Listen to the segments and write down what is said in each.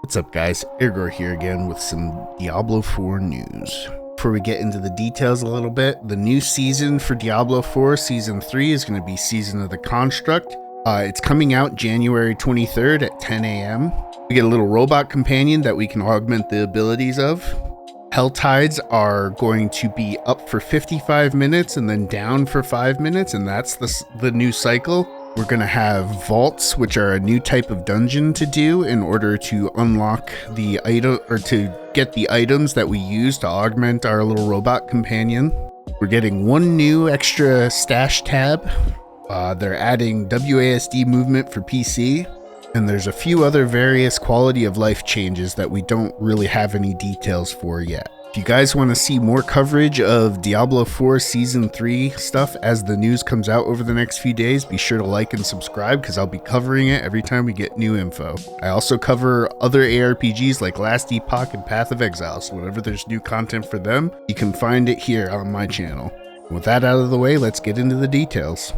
What's up guys, Irgor here again with some Diablo 4 news. Before we get into the details a little bit, the new season for Diablo 4 Season 3 is going to be Season of the Construct. It's coming out January 23rd at 10 a.m. We get a little robot companion that we can augment the abilities of. Helltides are going to be up for 55 minutes and then down for 5 minutes, and that's the new cycle. We're going to have vaults, which are a new type of dungeon to do in order to unlock the item or to get the items that we use to augment our little robot companion. We're getting one new extra stash tab. They're adding WASD movement for PC, and there's a few other various quality of life changes that we don't really have any details for yet. If you guys want to see more coverage of Diablo 4 Season 3 stuff as the news comes out over the next few days, be sure to like and subscribe because I'll be covering it every time we get new info. I also cover other ARPGs like Last Epoch and Path of Exile, so whenever there's new content for them, you can find it here on my channel. With that out of the way, let's get into the details.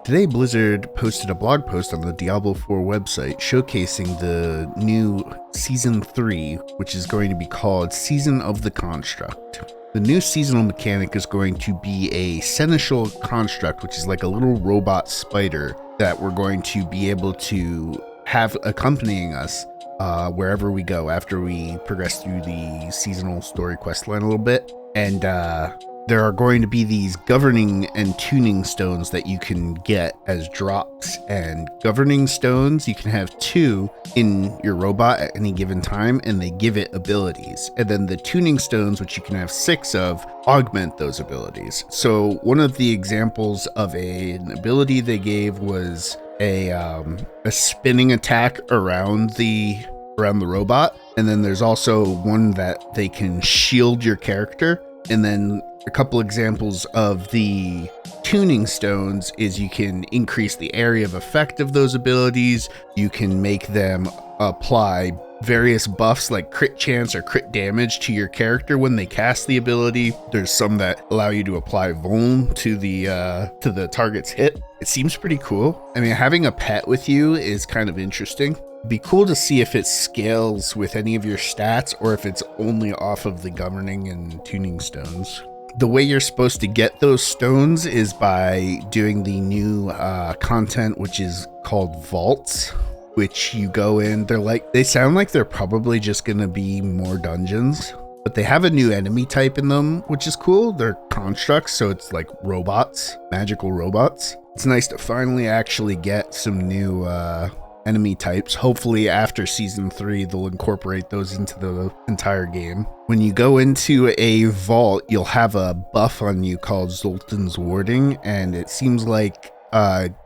Today, Blizzard posted a blog post on the Diablo 4 website showcasing the new Season 3, which is going to be called Season of the Construct. The new seasonal mechanic is going to be a seneschal construct, which is like a little robot spider that we're going to be able to have accompanying us wherever we go after we progress through the seasonal story quest line a little bit. And there are going to be these governing and tuning stones that you can get as drops, and governing stones, you can have 2 in your robot at any given time, and they give it abilities. And then the tuning stones, which you can have 6 of, augment those abilities. So one of the examples of an ability they gave was a spinning attack around the robot. And then there's also one that they can shield your character. And then a couple examples of the tuning stones is you can increase the area of effect of those abilities. You can make them apply various buffs like crit chance or crit damage to your character when they cast the ability. There's some that allow you to apply vuln to the target's hit. It seems pretty cool. I mean, having a pet with you is kind of interesting. It'd be cool to see if it scales with any of your stats or if it's only off of the governing and tuning stones. The way you're supposed to get those stones is by doing the new content, which is called vaults, which you go in. They sound like they're probably just going to be more dungeons, but they have a new enemy type in them, which is cool. They're constructs, so it's like robots, magical robots. It's nice to finally actually get some new enemy types. Hopefully after Season 3 they'll incorporate those into the entire game. When you go into a vault, you'll have a buff on you called Zoltan's Warding, and it seems like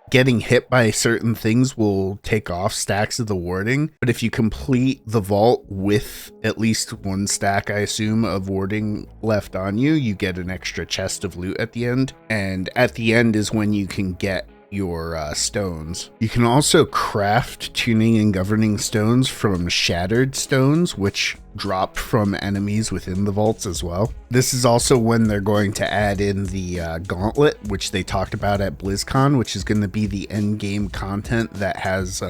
getting hit by certain things will take off stacks of the warding, but if you complete the vault with at least 1 stack, I assume, of warding left on you, you get an extra chest of loot at the end, and at the end is when you can get your stones. You can also craft tuning and governing stones from shattered stones, which drop from enemies within the vaults as well. This is also when they're going to add in the Gauntlet, which they talked about at BlizzCon, which is going to be the end game content that has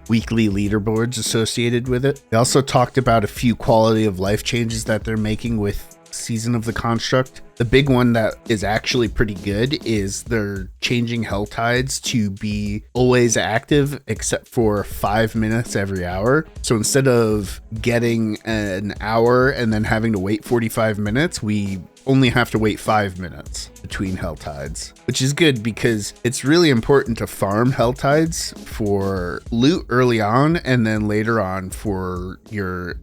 weekly leaderboards associated with it. They also talked about a few quality of life changes that they're making with Season of the Construct. The big one that is actually pretty good is they're changing Helltides to be always active except for 5 minutes every hour. So instead of getting an hour and then having to wait 45 minutes, we only have to wait 5 minutes between Helltides, which is good because it's really important to farm Helltides for loot early on and then later on for your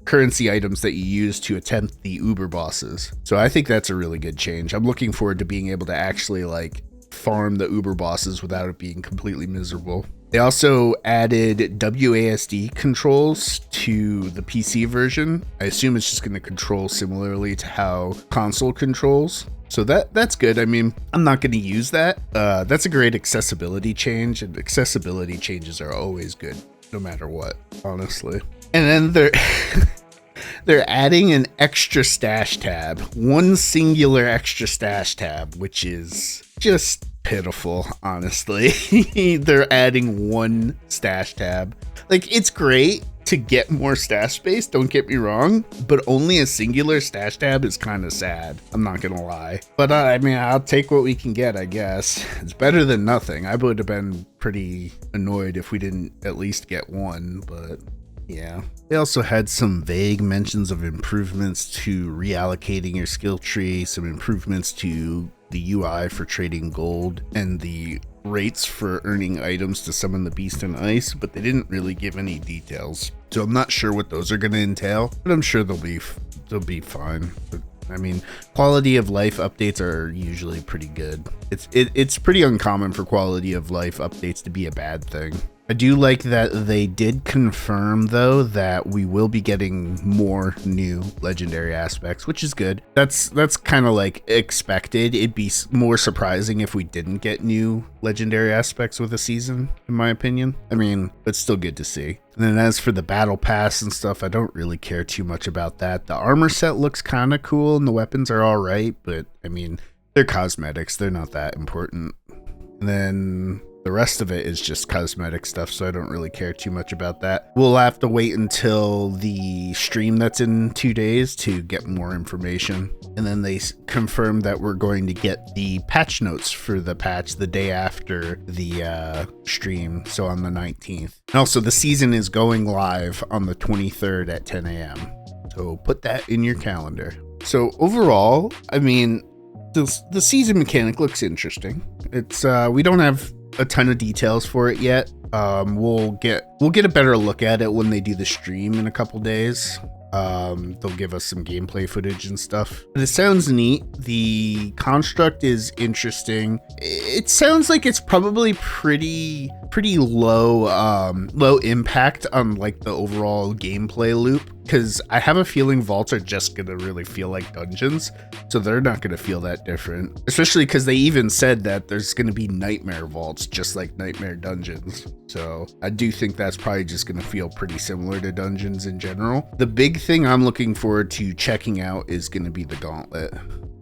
currency items that you use to attempt the Uber bosses. So I think that's a really good change. I'm looking forward to being able to actually like farm the Uber bosses without it being completely miserable. They also added WASD controls to the PC version. I assume it's just going to control similarly to how console controls. So that's good. I mean, I'm not going to use that. That's a great accessibility change, and accessibility changes are always good, no matter what, honestly. And then they're adding an extra stash tab, one singular extra stash tab, which is just pitiful, honestly. They're adding one stash tab. Like, it's great to get more stash space, don't get me wrong, but only a singular stash tab is kind of sad. I'm not gonna lie. But I mean, I'll take what we can get, I guess. It's better than nothing. I would have been pretty annoyed if we didn't at least get one, but yeah. They also had some vague mentions of improvements to reallocating your skill tree, some improvements to the UI for trading gold, and the rates for earning items to summon the beast in ice, but they didn't really give any details. So I'm not sure what those are going to entail, but I'm sure they'll be fine. But, I mean, quality of life updates are usually pretty good. It's pretty uncommon for quality of life updates to be a bad thing. I do like that they did confirm, though, that we will be getting more new legendary aspects, which is good. That's kind of like expected. It'd be more surprising if we didn't get new legendary aspects with a season, in my opinion. I mean, it's still good to see. And then as for the battle pass and stuff, I don't really care too much about that. The armor set looks kind of cool and the weapons are all right, but I mean, they're cosmetics. They're not that important. And then the rest of it is just cosmetic stuff, so I don't really care too much about that. We'll have to wait until the stream that's in 2 days to get more information. And then they confirmed that we're going to get the patch notes for the patch the day after the stream, so on the 19th. And also, the season is going live on the 23rd at 10 a.m. So put that in your calendar. So overall, I mean, the season mechanic looks interesting. It's we don't have a ton of details for it yet. We'll get a better look at it when they do the stream in a couple days. They'll give us some gameplay footage and stuff. But it sounds neat. The construct is interesting. It sounds like it's probably pretty low impact on like the overall gameplay loop, because I have a feeling vaults are just gonna really feel like dungeons, so they're not gonna feel that different, especially because they even said that there's gonna be nightmare vaults just like nightmare dungeons. So I do think that's probably just gonna feel pretty similar to dungeons in general. The big thing I'm looking forward to checking out is gonna be the Gauntlet.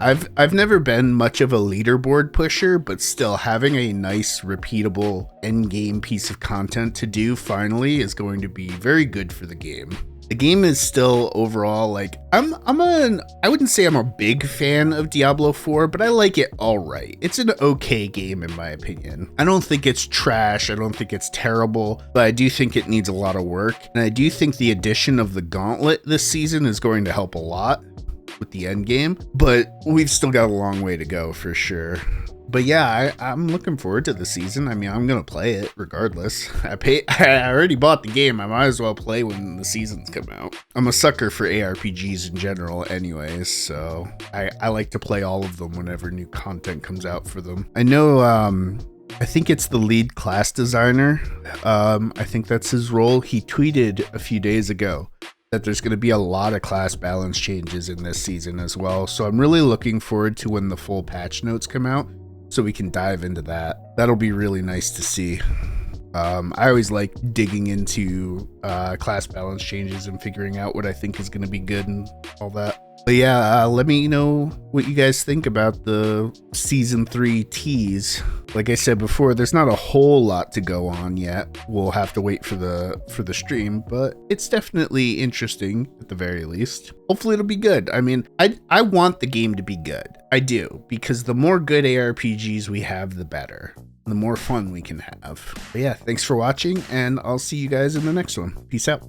I've never been much of a leaderboard pusher, but still having a nice repeatable end game piece of content to do finally is going to be very good for the game. The game is still overall like I wouldn't say I'm a big fan of Diablo 4, but I like it all right. It's an okay game in my opinion. I don't think it's trash. I don't think it's terrible, but I do think it needs a lot of work. And I do think the addition of the Gauntlet this season is going to help a lot with the end game, but we've still got a long way to go for sure. But yeah, I'm looking forward to the season. I mean, I'm gonna play it regardless. I already bought the game. I might as well play when the seasons come out. I'm a sucker for ARPGs in general anyways, so I like to play all of them whenever new content comes out for them. I know I think it's the lead class designer. I think that's his role. He tweeted a few days ago that there's going to be a lot of class balance changes in this season as well. So I'm really looking forward to when the full patch notes come out so we can dive into that. That'll be really nice to see. I always like digging into class balance changes and figuring out what I think is going to be good and all that. But yeah, let me know what you guys think about the season 3 tease. Like I said before, there's not a whole lot to go on yet. We'll have to wait for the stream, but it's definitely interesting at the very least. Hopefully it'll be good. I mean, I want the game to be good. I do, because the more good ARPGs we have, the better. The more fun we can have. But yeah, thanks for watching, and I'll see you guys in the next one. Peace out.